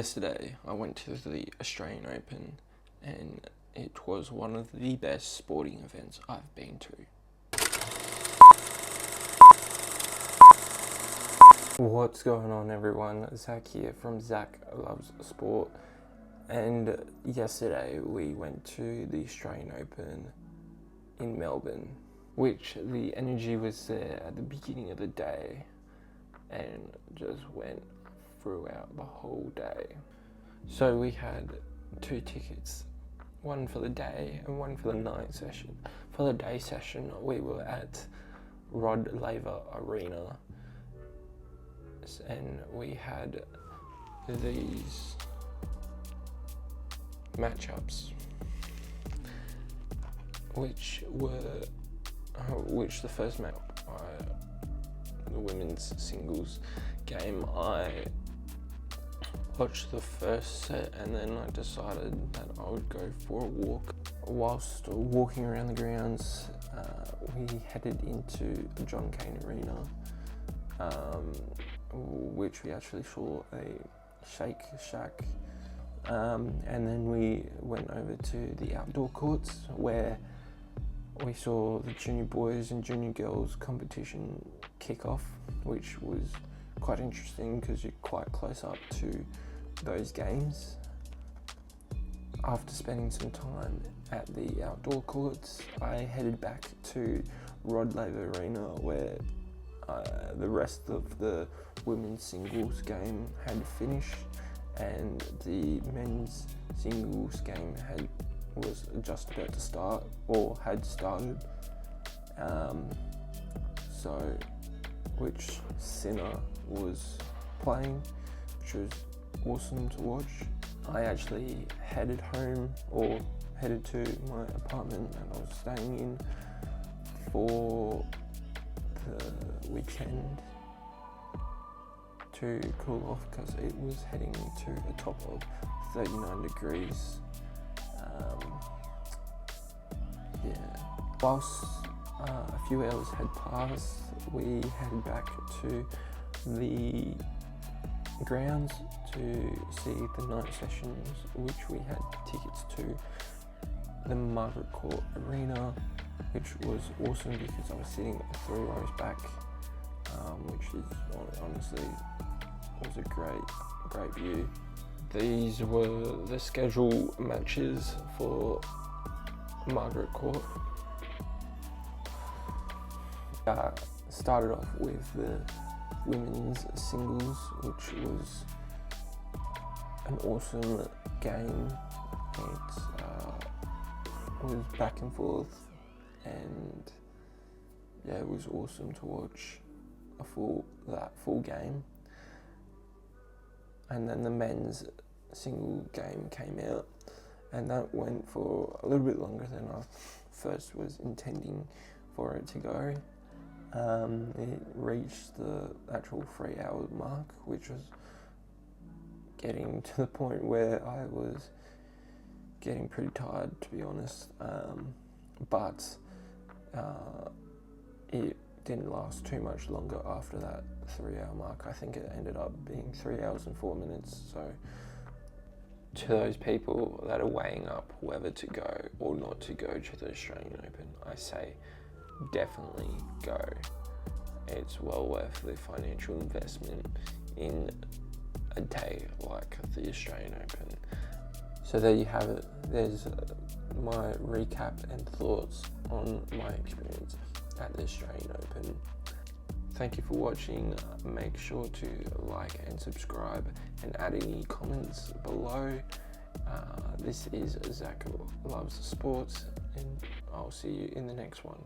Yesterday I went to the Australian Open and it was one of the best sporting events I've been to. What's going on, everyone? Zach here from Zach Loves Sport, and yesterday we went to the Australian Open in Melbourne, which the energy was there at the beginning of the day and just went throughout the whole day. So we had 2 tickets, one for the day and one for the night session. For the day session, we were at Rod Laver Arena, and we had these matchups, which the first match, the women's singles game, I watched the first set and then I decided that I would go for a walk. Whilst walking around the grounds, we headed into John Cain Arena, which we actually saw a Shake Shack, and then we went over to the outdoor courts where we saw the junior boys and junior girls competition kick off, which was quite interesting because you're quite close up to those games. After spending some time at the outdoor courts, I headed back to Rod Laver Arena where the rest of the women's singles game had finished and the men's singles game was just about to start or had started. Which Sinner was playing, which was awesome to watch. I actually headed to my apartment that I was staying in for the weekend to cool off because it was heading to a top of 39 degrees. Whilst a few hours had passed, we headed back to the grounds to see the night sessions, which we had tickets to the Margaret Court Arena, which was awesome because I was sitting 3 rows back, which is honestly was a great view. These were the schedule matches for Margaret Court. Started off with the women's singles, which was an awesome game. It was back and forth, and it was awesome to watch that full game. And then the men's single game came out, and that went for a little bit longer than I first was intending for it to go. It reached the actual 3-hour mark, which was getting to the point where I was getting pretty tired, to be honest. But it didn't last too much longer after that 3-hour mark. I think it ended up being 3 hours and 4 minutes. So to those people that are weighing up whether to go or not to go to the Australian Open, I say definitely go. It's well worth the financial investment in a day like the Australian Open. So there you have it. There's my recap and thoughts on my experience at the Australian Open. Thank you for watching. Make sure to like and subscribe and add any comments below. This is Zach Loves Sports, and I'll see you in the next one.